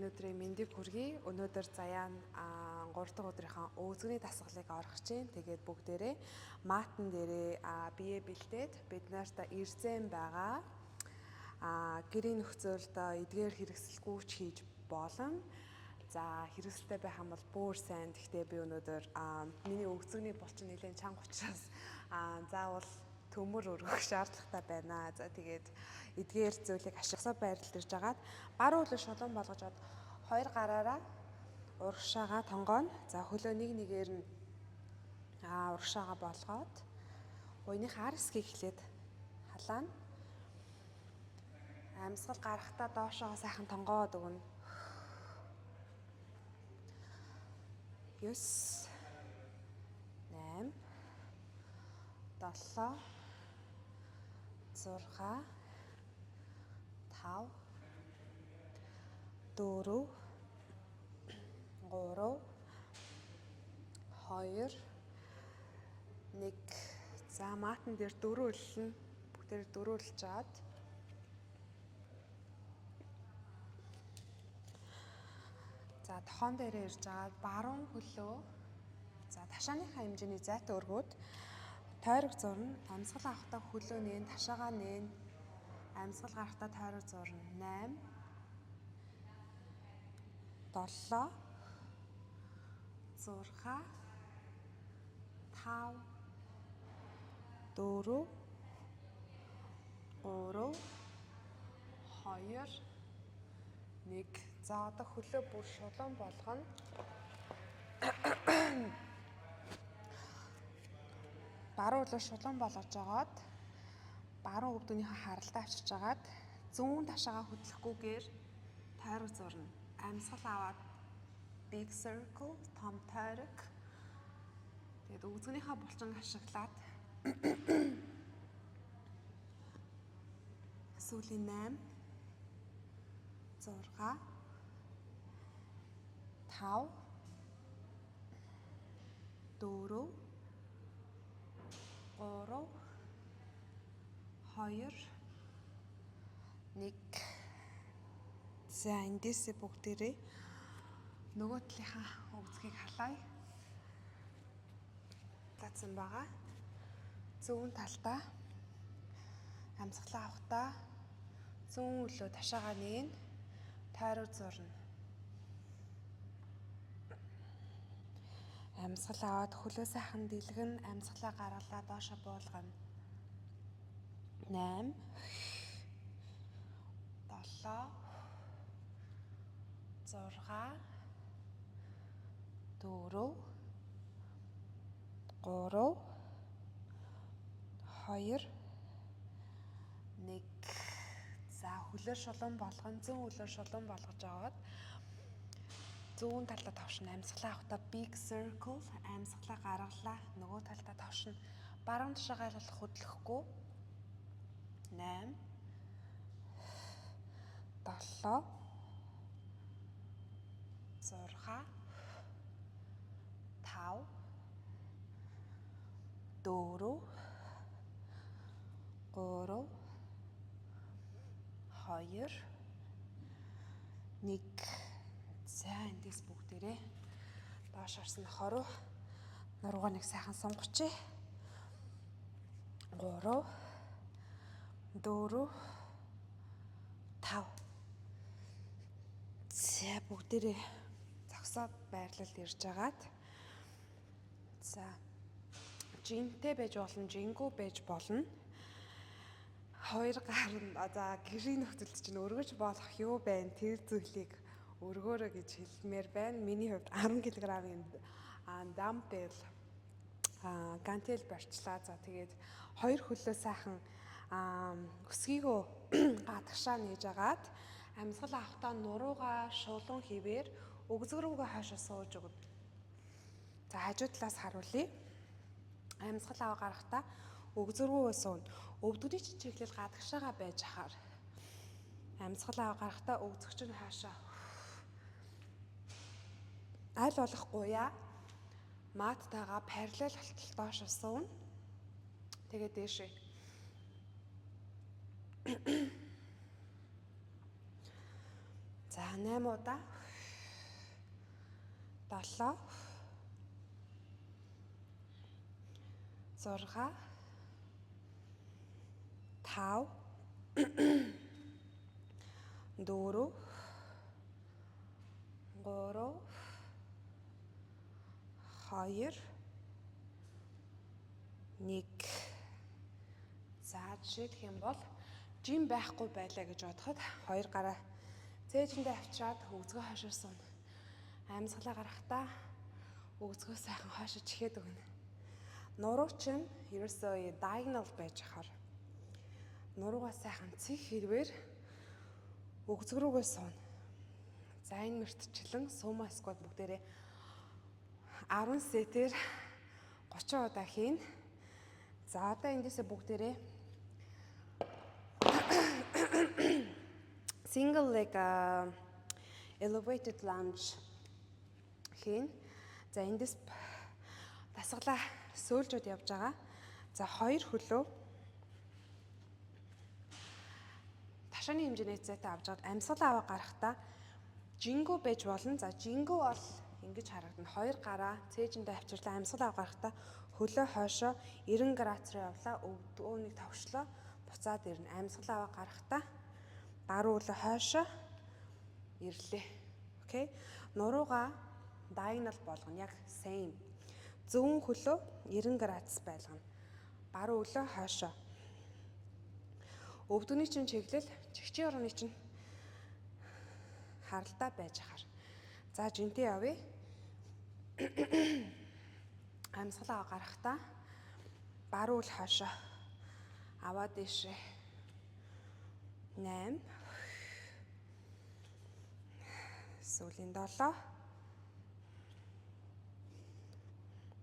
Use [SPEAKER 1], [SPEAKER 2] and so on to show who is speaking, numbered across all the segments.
[SPEAKER 1] өнөөдрийн мэндийг хүргэе. Өнөөдөр заяа 3 дахь өдрийнхөө өвзгний дасгалыг орох чинь. Тэгээд бүгдээрээ матан дээрээ бие бэлдээд бид нарт ирзэн байгаа. Гэрийн нөхцөлд эдгээр хэрэгсэлгүй ч хийж болно. За хэрэгсэлтэй байх юм бол бүр сайн. Гэхдээ би өнөөдөр миний өвзгний булчин нэлээд чанга учраас заавал төмөр өргөх шаардлагатай байна. За тэгээд эдгээр зүйлийг ашигласаа байрлалд ирж агаад баруун хөлөө шулуун болгож хоёр гараараа урагшаага тонгооно. За хөлөө нэг нэгээр нь урагшаага болгоод гуйныхаа ар хэсгийг эхлээд халаана. Амьсгал гарахтаа доошоо сайхан тонгоод өгнө. 9 8 7 6 5 4 3 2 1. За матан дээр дөрөв өллөн. Бүгдээр дөрөв өлж чаад. За тохон дээрээ ирж агаад баруун хөлөө за ташааныхаа хэмжээний зайтай өргөөд тойрог зурна. Амьсгал авахтаа хөлөө нээн, ташаагаа нээн. Амьсгал гарахтаа тойрог зурна. 8 7 6 5 4 3 2 1. За одоо хөлөө бүр шулуун болгоно. Баруун хөлөө шулуун болгож агаад баруун өвдөнийхөө харалтаа авчирч агаад зүүн ташаагаа хөдлөхгүйгээр тойрог зурна. Амьсгал аваад big circle, том тойрог. Тэгээд өвзгөнийхөө булчинг ашиглаад сүүлийн 8 6 5 4 3 2 1. За эндээсээ бүгдээрээ нөгөө талынхаа өвзгийг халаая. Татсан байгаа. Зүүн талдаа амьсгалаа авахдаа зүүн өлөө ташаагаа нээн, тойрог зурна. Амьсгал аваад хөлөө сайхан дэлгэн, амьсгалаа гаргалаа доошо буулгана. 8 7 6 4 3 2 1. За хөлөө шулуун болгон, зүүн хөлөө шулуун болгож аваад зүүн талдаа товшин амьсгалаа авахдаа big circle, амьсгалаа гаргалаа. Нөгөө талдаа товшин баруун ташаагаа бол хөдлөхгүй. 8 7 6 5 4 3 2 1. За эндээс бүгдээрээ доош орсон нохороо нуруугаа нэг сайхан сунгачээ. 3 4 5. За бүгдээрээ зогсоод байрлалд ирж агаад за жинтэй байж болно, жингүү байж болно. Хоёр гар нь за гэрийн нөхцөлд чинь өргөж болох юу байна? Тэр зүйлийг өргөөрэй гэж хэлмээр байна. Миний хувьд 10 кг-ийн дамбел гантел барьчлаа. За тэгээд хоёр хөлөө сайхан өсгийгөө гадагшаа нээж агаад амьсгал авахдаа нуруугаа шулуун хийвэр өгзөг рүүгээ хойшоо сууж өгнө. За хажуу талаас харуулъя. Амьсгал аваа гарахдаа өгзөг рүүгээ сууна. Өвдгөний чиглэл гадагшаага байж хахаар амьсгал аваа гарахдаа өгзөгч нь хаашаа аль болох гуяа маттайгаа параллел холтол доош сууна. Тэгээд дээшээ За 8 удаа. 7 6 5 4 3 2 1. За жишээлх юм бол жим байхгүй байлаа гэж бодоход хоёр гараа цээжиндээ авчираад өгзгөө хойшоо сууна. Амьсгалаа гарахдаа өгзгөө сайхан хойшоо чихээд өгнө. Нуруу чинь ерөөсөө diagonal байж хахаар нуруугаа сайхан цэх хэрвээр өгзг рүүгээ сууна. За энэ мөртчлэн сумо сквот бүгдээрээ 10 сетээр 30 удаа хийн. За одоо эндээсээ бүгдээрээ single leg elevated lunge хийн. За эндээс дасгалаа сөөлжүүд явж байгаа. За хоёр хөлөө ташааны хэмжээний зайтай авч аваад амьсгалаа аваа гарахдаа жингүү байж болно. За жингүү бол ингэж харагдана. Хоёр гараа цээжиндээ авчирлаа амьсгалаа аваа гарахдаа хөлөө хойшоо 90 градус руу явлаа. Өвдөөнийг товшлоо. Буцаад ирнэ. Амьсгалаа аваа гарахдаа баруун хөлөө хойшоо ирлээ. Окей. Нуруугаа diagonal болгоно. Яг same. Зүүн хөлөө 90 градус байлгана. Баруун хөлөө хойшоо. Өвдөгний чинь чиглэл чигчийн орны чинь харалдаа байж хаар. За жинтэй явъя. Амьсгалаа гарахдаа баруун хөл хойшоо аваад дэшээ 8 сүүлийн 7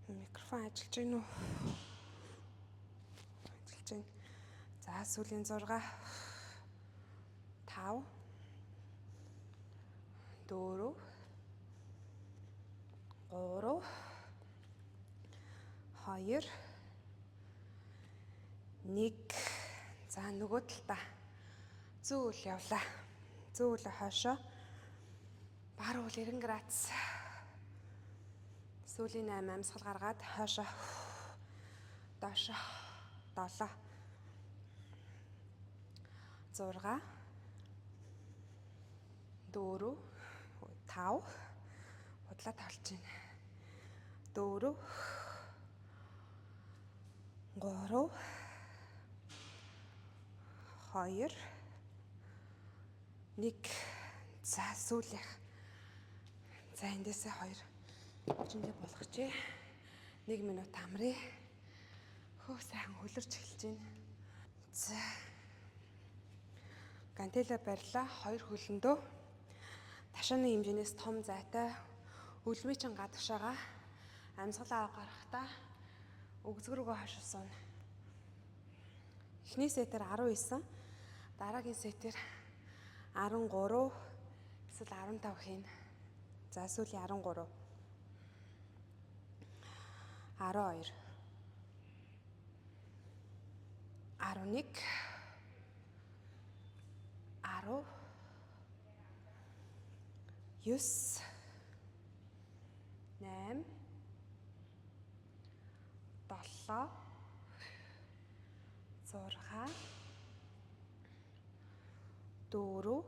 [SPEAKER 1] микрофон ажиллаж байна уу? Ажиллаж байна. За сүүлийн 6 5 4 3 2 1. За нөгөө талдаа зүүн үл явлаа. Зүүн үлээ хойшоо баруун үл 90 градус. Сүүлийн 8 амьсгал гаргаад хойшоо доошо 7 6 4 5 худлаа тавлж байна. 4 3 2 1. За сүүлийнх. За эндээсээ 2 жиндээ болгочихъя. 1 минут амръя. Хөө сайхан хөлөрч эхэлж байна. За. Гантело барьлаа. 2 хөлөндөө ташааны хэмжээнээс том зайтай өлмийн чин гадагшаага амьсгалаа гаргахдаа өгзг рүүгээ хойшоо сууна. Эхний сетээр 19, дараагийн сетээр 13 эсвэл 15 хийн. За сүүлийн 13 12 11 10 9 8 7 6 4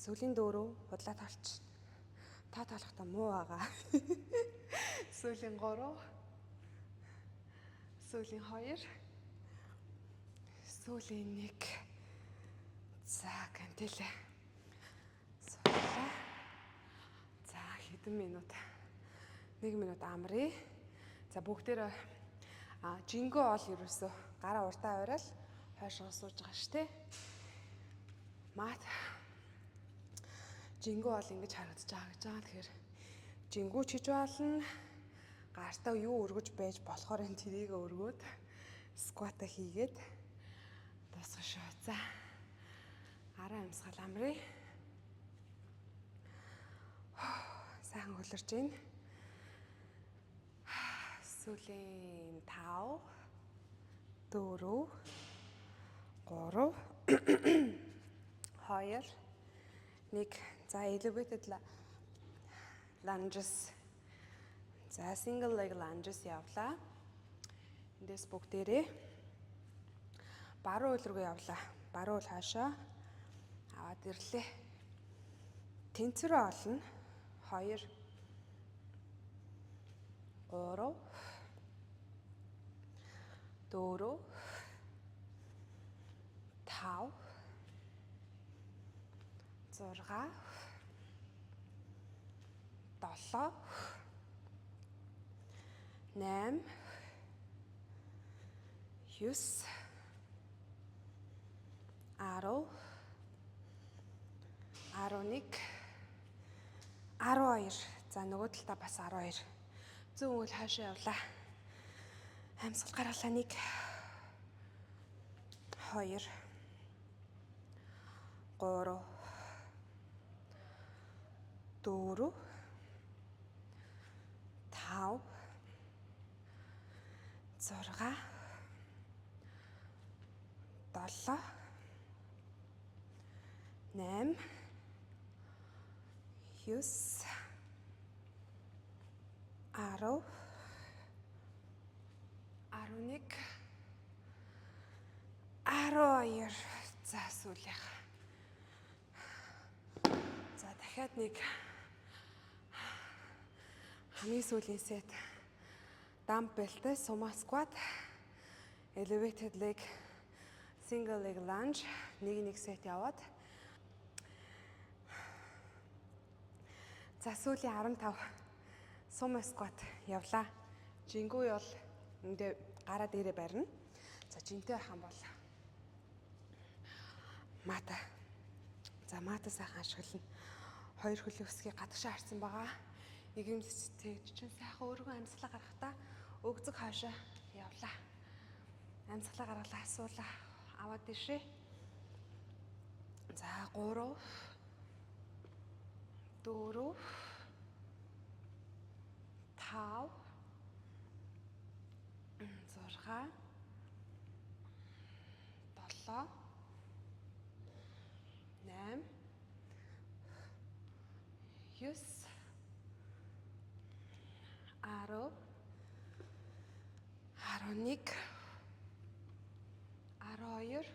[SPEAKER 1] сүүлийн 4 худлаа толч. Та толохдоо муу байгаа. Сүүлийн 3 сүүлийн 2 сүүлийн 1. За гантелэ. Суулаа. За хэдэн минут? 1 минут амръя. За бүгдээрээ жингөө ол ерөөсөө гараа уртаа аваад хойшоо сууж байгаа шүү дээ. Мат жингөө бол ингэж харагдаж байгаа гэж байгаа. Тэгэхээр жингүү чиж болно. Гартаа юу өргөж байж болохоор энэ тэрийг өргөөд сквата хийгээд дуусгах шүү. За. Араа амьсгал амръя. Сайхан хөлөрч байна. Сүүлийн 5 4 3 2 нэг за elevated lunges. За single leg lunges явлаа. Эндээс бүгдээрээ баруун хөл рүү явлаа. Баруун хөл хаашаа аваад ирлээ. Тэнцвэрээ олно. 2 3 4 5 6 7 8 9 10 11 12. За нөгөө талдаа бас 12. Зүүн хөл хаашаа явлаа. Амьсгал гаргалаа 1 2 3 4 5 6 7 8 9 10 11 12. За сүүлийнх. За дахиад нэг хамгийн сүүлийн сет. Dumbbellтэй sumo squat, elevated leg, single leg lunge нэг сет яваад. За сүүлийн 15 sumo squat явлаа. Жингүү бол эндээ гараа дээрээ барина. За жинтэй хам бол мата. За мата сайхан ашиглана. 2 хөлөө өсгий гадагшаа харсан байгаа. Игэмсэгч чинь сайхан өөргөө амьсгалаа гаргахдаа өгзөг хаашаа явлаа. Амьсгалаа гаргалаа асуулаа. Аваад дэшээ. За 3 4 5 6 7 8 9 10 11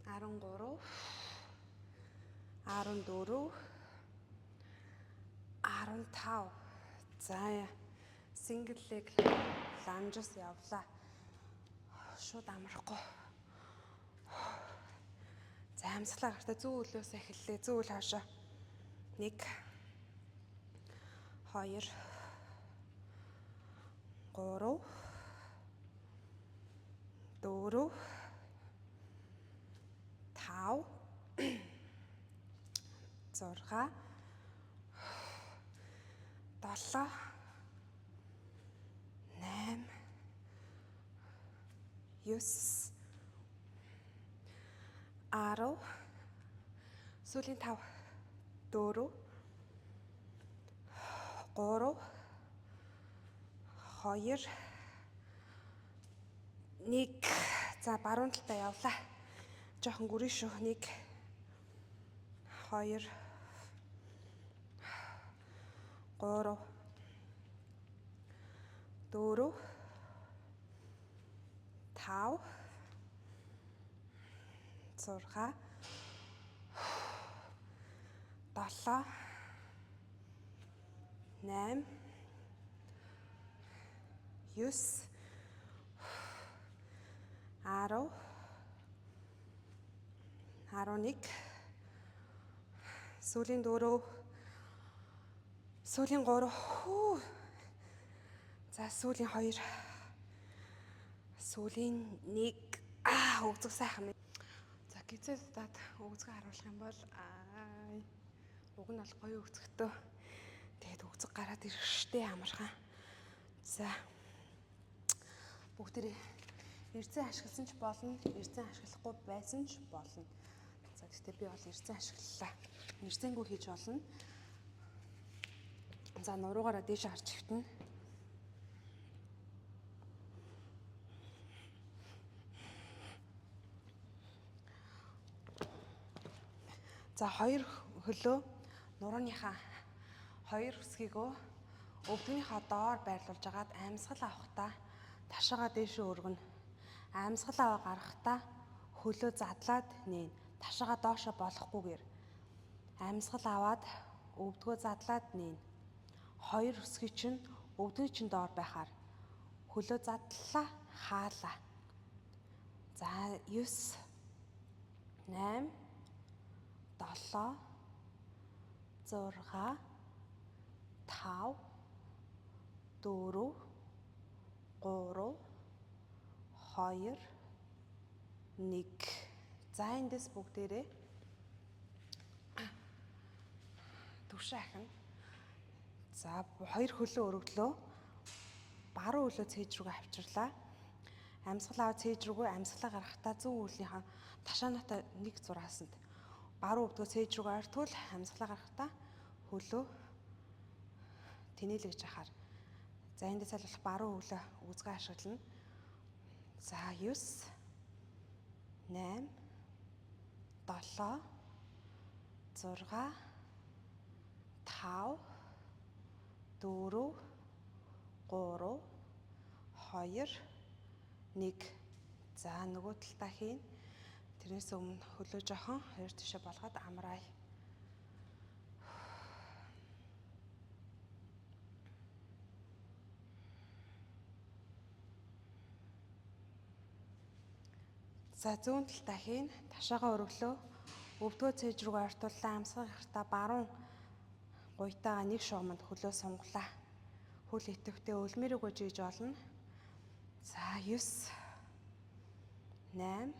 [SPEAKER 1] 12 13 14 15. За single leg lunges явлаа. Шууд амрахгүй. За амьсгалаа гартаа зүүн хөлөөс эхэллээ. Зүүн хөл хаашаа. 1 2 3 4 5 6 7 8 9 10 сүүлийн 5 4 3 2 1. За баруун талдаа явлаа. Жохон гүрэн шүү. 1 2 3 4 5 6 7 8 9 10 11 сүүлийн 4 сүүлийн 3 за сүүлийн 2 сүүлийн 1 өгзөг сайхан. За гизээдад өгзөг харуулах юм бол уг нь бол гоё өгзөгтэй. Тэгээд өгзөг гараад ирэх штэ амархан. За бүгдээ эрзэн ашигласан ч болно, эрзэн ашиглахгүй байсан ч болно. За гэхдээ би бол эрзэн ашиглалаа. Эрзэнгүй хийж болно. За нуруугаараа дээш харж хөвтнө. За хоёр хөлөө нурууныхаа хоёр хэсгийгөө өвдгөнийхөө доор байрлуулж агаад амьсгал авахдаа ташаагаа дээшээ өргөнө. Амьсгал аваа гаргахдаа хөлөө задлаад нээн. Ташаагаа доошоо болохгүйгээр амьсгал аваад өвдгөө задлаад нээн. Хоёр хэсгийг чинь өвдгөний чинь доор байхаар хөлөө задлаа хаалаа. За 9 8 7 6 5 4 3 2 1. За эндээс бүгдээрээ түвшин ахина. За хоёр хөлөө өргөдлөө. Баруун хөлөө цээж рүүгээ авчирлаа. Амьсгал аваад цээж рүүгээ амьсгалаа гаргахдаа зүүн хөлийнхаа ташаанаатай нэг зураасанд баруун өвдгөө цээж рүүгээ ойртвол амьсгалаа гаргахдаа хөлөө тэнээлгэж ахаар. За эндээс албах баруун хөлөө үзгээ ашиглана. За 9 8 7 6 5 4 3 2 1. За нөгөө талдаа хийн. Тэрнээс өмнө хөлөө жоохон хоёр тишээ болгоод амраая. За зүүн талдаа хийн. Ташаагаа өргөлөө. Өвдгөө цээж рүүгээ ойртууллаа. Амьсгал гарахтаа баруун гуйтаага нэг шугамд хөлөө сунгалаа. Хөл итэвхтэй өлмөр өгөө жийж олно. За 9 8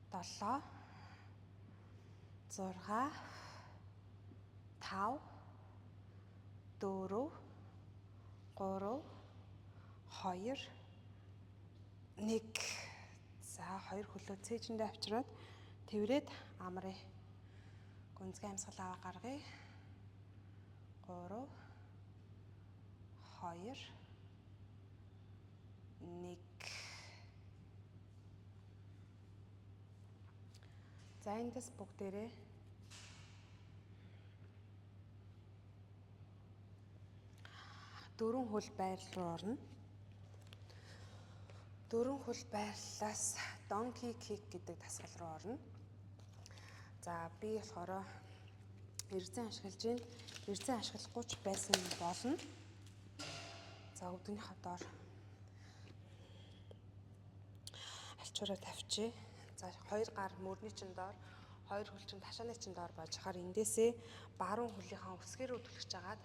[SPEAKER 1] 7 6 5 4 3 2 1. За хоёр хөлөө цээжиндээ авчираад тэврээд амраа. Гүнзгий амьсгал аваа гаргая. 3 2 1. За эндээс бүгдээрээ дөрвөн хөл байр руу орно. Дөрвөн хөл байрлалаас donkey kick гэдэг дасгал руу орно. За би болохоор эрзэн ашиглаж байна. Эрзэн ашиглахгүй ч байсан болно. За өвдгөнийхөө доор алчуураа тавьчих. За хоёр гар мөрний чин доор, хоёр хөл чин ташааны чин доор байж хахаар эндээсээ баруун хөлийнхаа өсгөө рүү түлхэж агаад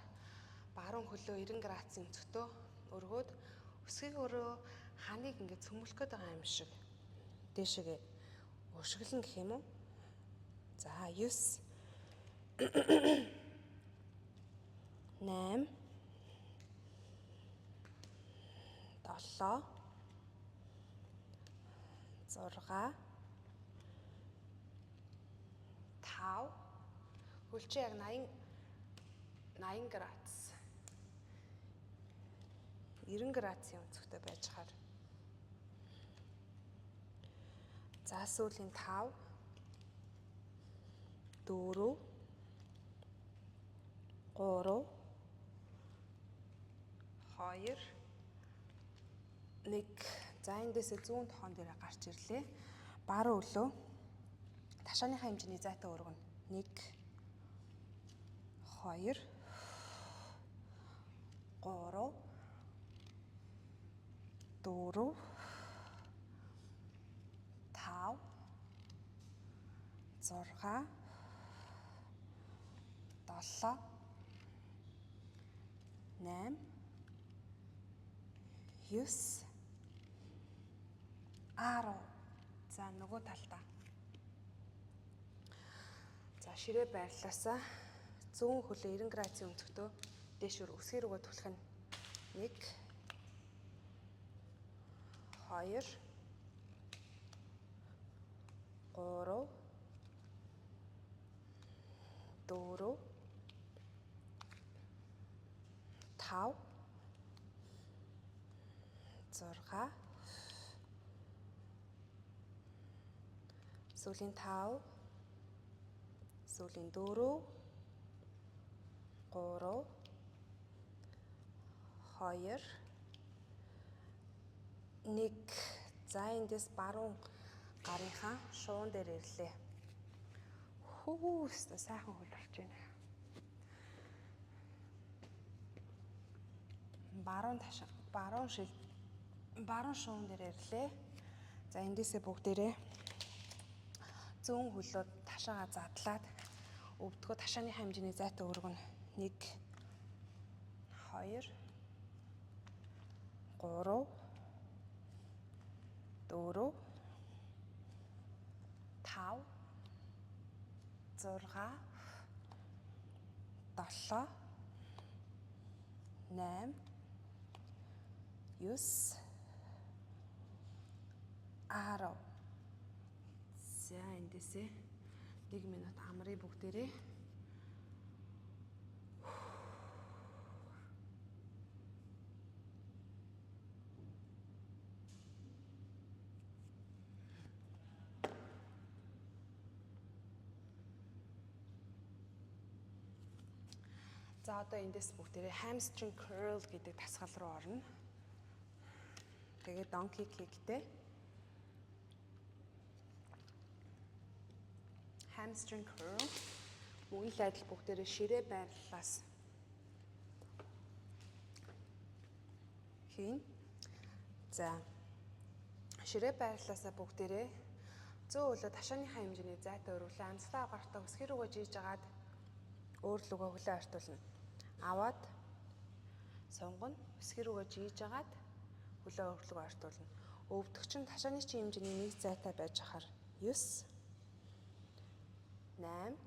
[SPEAKER 1] баруун хөлөө 90 градусын өнцгтөө өргөөд өсгийг өрөө ханыг ингээд цөмөлөх гээд байгаа юм шиг дээшээгээ өшгөлн гэх юм уу? За 9 8 7 6 5 хөлчөө яг 80 градус 90 градусын өнцгтэй байж хаар. За сүүлийн 5 4 3 2 1. За эндээсээ зүүн тохон дээр гарч ирлээ. Баруун өлөө ташааныхаа хэмжээний зайтай өргөнө. 1 2 3 4 5 6 7 8 9 10. За нөгөө талдаа. За ширээ байрлалаасаа зүүн хөлөө 90 градусын өнцгтөө дээшөр өсгөө рүүгээ түлхэх нь 1 2 3 4 5 6 сүүлийн 5 сүүлийн 4 3 2 1. За эндээс баруун гарынхаа шуун дээр ирлээ. Хүүстэ сайхан хөл болж байна. Баруун шуун дээр ирлээ. За эндээсээ бүгдээрээ зүүн хөлөө ташаага задлаад өвдгөө ташааны хэмжээний зайтай өргөн 1 2 3 4 5 6 7 8 9 10. За эндээсээ 1 минут амрыг бүгдээрээ за одоо эндээс бүгдээрээ hamstring curl гэдэг дасгал руу орно. Тэгээд donkey kickтэй hamstring curl мөн л адил бүгдээрээ ширээ байрлалаас хийн. За ширээ байрлалаасаа бүгдээрээ зөө хөлөө ташааныхаа хэмжээний зайтай өргөлөө амьсгалаа гарахтаа өсгөр рүүгээ жийж агаад өөр лүгөө хөлөө артуулна. Аваад сонгоно, өсгөр рүүгээ жийж агаад хөлөө өөр лүгөө артуулна. Өвдөгч нь ташааны чинь хэмжээний нэг зайтай байж хахаар 9 8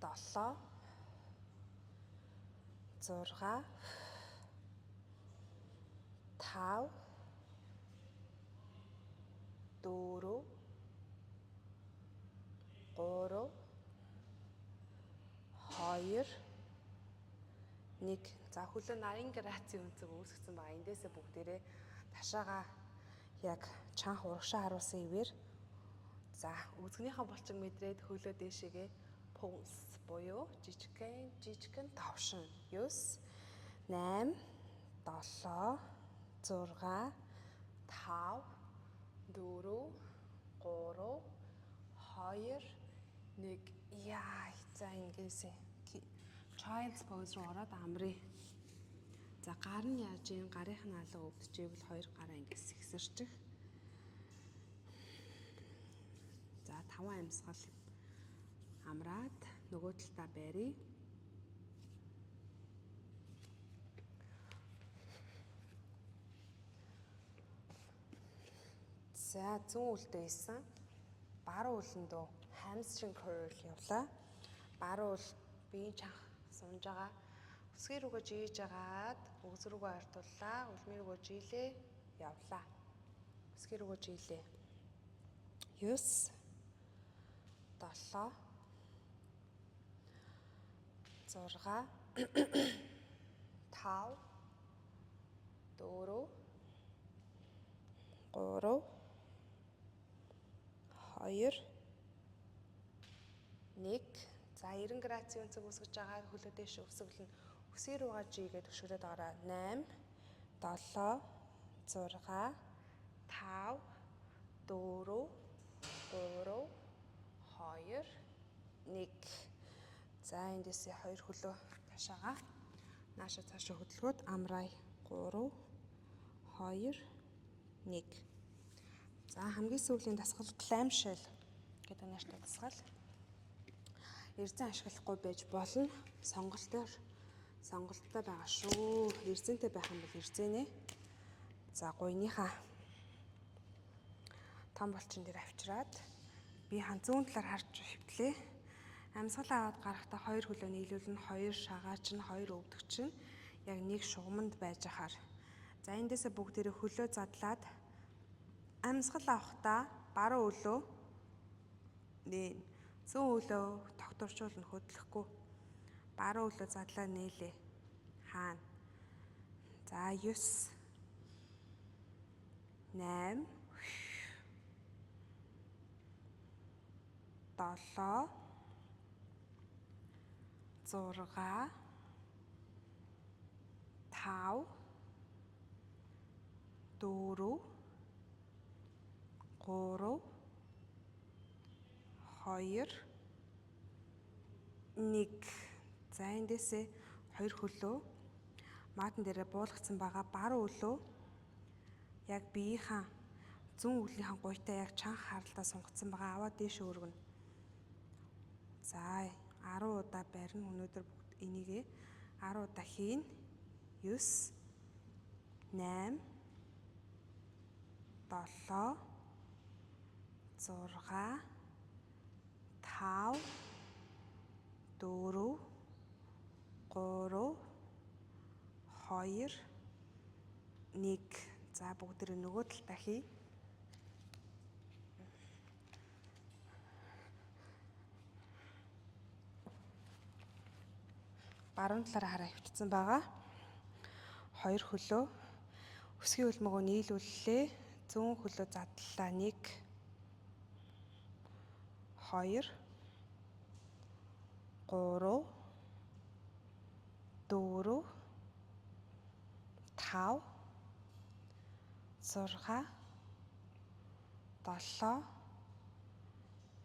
[SPEAKER 1] 7 6 5 4 3 2 1. За хөлөө нарийн грацийн өнцөг үүсгэсэн байгаа. Эндээсээ бүгдээрээ ташаага яг чанх урагшаа харуулсан ивээр за үзгнийхаа булчиг мэдрээд хөлөө дээшээгээ пулс буюу жижигхэн давшин 9 8 7 6 5 4 3 2 1. Яа, за ингэсэн child's pose руу ороод амрыг. За гар нь яаж юм? Гарынх нь алга өвдөжэвэл хоёр гараа ингэ сэгсэрчих. За 5 амьсгал амраад нөгөө талдаа барья. За зүүн үлдээ исэн. Баруун үлэндөө hamstring curl явлаа. Баруун ул биеийн чанх сунж байгаа. Өсгөр рүүгээ жийж агаад өгз рүүгээ артууллаа. Үлмийн рүүгээ жийлээ. Явлаа. Өсгөр рүүгээ жийлээ. 9 7 6 5 4 3 2 1. За 90 градусын өнцөг үүсгэж байгаа хөлөө дэше өсгөлнө. Өсгөр рүүгээ жигээд өшгөрөөд ороо 8 7 6 5 4 3 2 1. За эндээсээ хоёр хөлөө ташаага нааша цаашаа хөдөлгөөд амраа 3 2 1. За хамгийн сүүлийн дасгал clamshell гэдэг нэртэй дасгал. Эрзэн ашиглахгүй байж болно. Сонголттой байгаа шүү. Эрзэнтэй байх юм бол эрзэнэ. За гуйныхаа том булчин дээр авчираад би зүүн талаар харж хөвтлээ. Амьсгал аваад гарахдаа хоёр хөлөө нийлүүлнэ, хоёр шагаач нь, хоёр өвдөгч нь яг нэг шугамд байж ахаар. За эндээсээ бүгдээрээ хөлөө задлаад амьсгал авахдаа баруун хөлөө зүүн хөлөө тогтворчуулна, хөдлөхгүй. Баруун хөлөө задлаа нээлээ. Хаана. За 9 8 7, 6, 5, 4, 3, 2, 1. За эндээсээ 2 хөлөө маатан дээрээ буулгацсан байгаа баруун хөлөө яг биеийнхаа зүүн өвлийнхаа гуйтай яг чанга харалтаа сунгацсан байгаа аваад дээш өргөнө. За 10 удаа барина. Өнөөдөр бүгд энийгээ 10 удаа хийн. 9, 8, 7, 6, 5, 4, 3, 2, 1. За бүгд нөгөө талдаа хий. Баруун талаараа хараа хөвтсөн байгаа. 2 хөлөө өсгийн хөлмөгөө нийлүүллээ. Зүүн хөлөө задлаа. 1, 2, 3, 4, 5, 6, 7,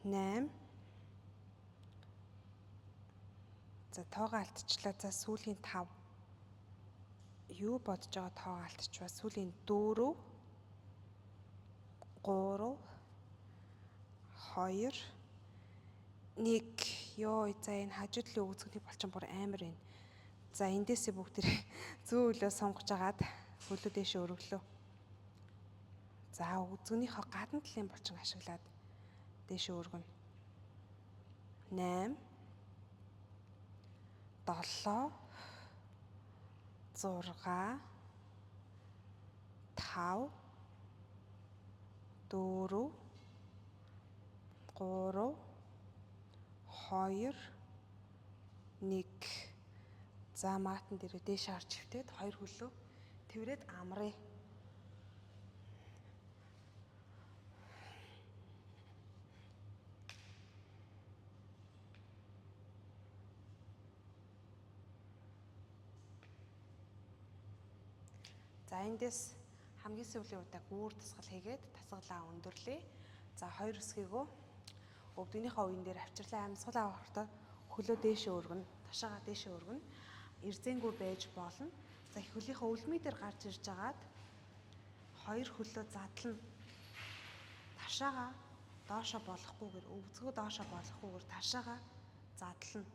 [SPEAKER 1] 8. За тоогоо алдчихлаа. За сүүлийн 5. Юу бодож байгаа тоогоо алдчихваа. Сүүлийн 4, 3, 2, 1. Йоо, за энэ хажуу талын өгцгний болчин бүр амар байна. За эндээсээ бүгд зүүн хөлөө сонгож агаад хөлөө дээш өргөлөө. За өгцгнийхөө гадна талын болчин ашиглаад дээш өргөнө. 8, 7, 6, 5, 4, 3, 2, 1. За маатан дээр дээш харж хөвтөөд 2 хөлөө тэврээд амраа. За эндээс хамгийн сүүлийн удаа гүүр тасгал хийгээд тасгалаа өндөрлөө. За 2 өсгийгөө өвдгөнийхөө уян дээр авчирлаа амьсгал авахтаа хөлөө дээшээ өргөнө, ташаагаа дээшээ өргөнө. Ирзэнгүй байж болно. За хөлийнхөө өлмий дээр гарч ирж агаад 2 хөлөө задлана. Ташаагаа доошоо болохгүйгээр, өвзгөө доошоо болохгүйгээр ташаагаа задлана.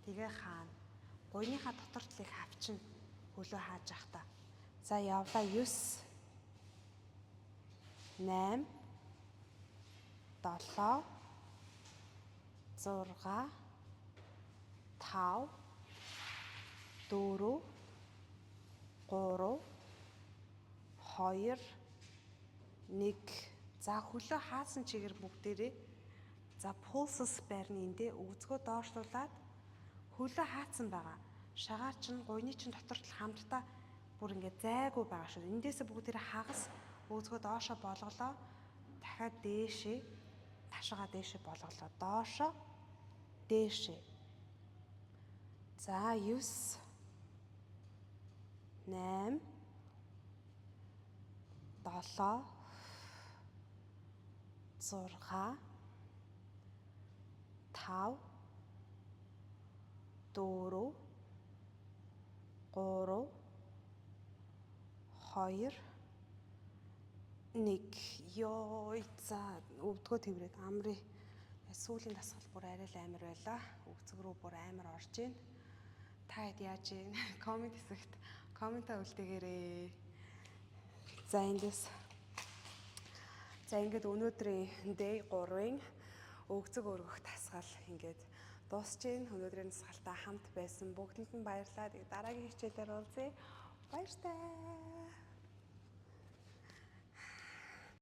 [SPEAKER 1] Тэгээ хаана. Гуйныхаа дотор талыг хавчна. Хөлөө хааж явахдаа. За явлаа 9, 8, 7, 6, 5, 4, 3, 2, 1. За хөлөө хаасан чигээр бүгдээрээ за pulses байрны эндээ өгзгөө доошлуулад хөлөө хаацсан байгаа. Шагаар чинь гуйны чинь дотор тал хамтдаа бүр ингээд зайгүй байгаа шүү. Эндээсээ бүгдээрээ хагас өгзгөө доошоо болголоо. Дахиад дээшээ ташаагаа дээшээ болголоо. Доошоо дээшээ. За 9, 8, 7, 6, 5, 4, 3, 2, 1. Йоо, за өвдгөө тэврээд амрыг. Сүүлийн дасгал бүр арай л амар байлаа. Өгцөг рүү бүр амар орж ийн. Та хэд яаж ийн? Комент хэсэгт комментаа үлдээгээрэй. За эндээс за ингээд өнөөдрийн day 3-ын өгцөг өргөх дасгал ингээд дуусч ийн. Өнөөдрийн дасгалтаа хамт байсан бүгдэнд нь баярлалаа. Дараагийн хичээлээр уулзъя. Баяртай.